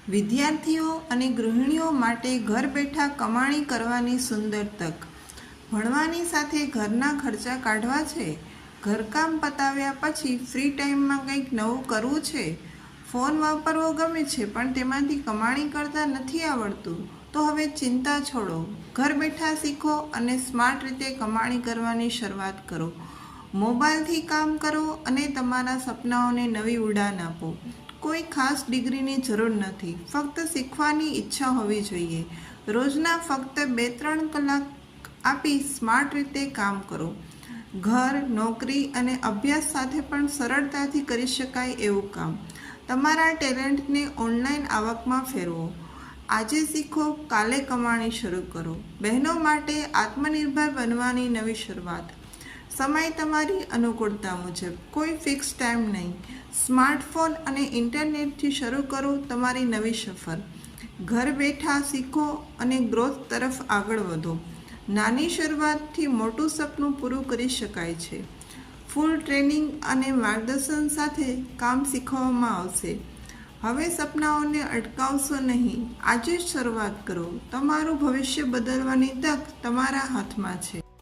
વિદ્યાર્થીઓ અને ગૃહિણીઓ માટે ઘર બેઠા કમાણી કરવાની સુંદર તક। ભણવાની સાથે ઘરના ખર્ચા કાઢવા છે, ઘરકામ પતાવ્યા પછી ફ્રી ટાઈમમાં કંઈક નવું કરવું છે, ફોન વાપરવો ગમે છે પણ તેમાંથી કમાણી કરતા નથી આવડતું, તો હવે ચિંતા છોડો, ઘર બેઠા શીખો અને સ્માર્ટ રીતે કમાણી કરવાની શરૂઆત કરો। મોબાઈલથી કામ કરો અને તમારા સપનાઓને નવી ઉડાન આપો। કોઈ ખાસ ડિગ્રીની જરૂર નથી, ફક્ત શીખવાની ઈચ્છા હોવી જોઈએ। રોજના ફક્ત 2-3 કલાક આપી સ્માર્ટ રીતે કામ કરો। ઘર, નોકરી અને અભ્યાસ સાથે પણ સરળતાથી કરી શકાય એવું કામ। તમારા ટેલેન્ટને ઓનલાઈન આવકમાં ફેરવો। આજે શીખો, કાલે કમાણી શરૂ કરો। બહેનો માટે આત્મનિર્ભર બનવાની નવી શરૂઆત। સમય તમારી અનુકૂળતા મુજબ, કોઈ ફિક્સ ટાઈમ નહીં। સ્માર્ટફોન અને ઇન્ટરનેટથી શરૂ કરો તમારી નવી સફર। ઘર બેઠા શીખો અને ગ્રોથ તરફ આગળ વધો। નાની શરૂઆતથી મોટું સપનું પૂરું કરી શકાય છે। ફૂલ ટ્રેનિંગ અને માર્ગદર્શન સાથે કામ શીખવવામાં આવશે। હવે સપનાઓને અટકાવશો નહીં, આજે જ શરૂઆત કરો। તમારું ભવિષ્ય બદલવાની તક તમારા હાથમાં છે।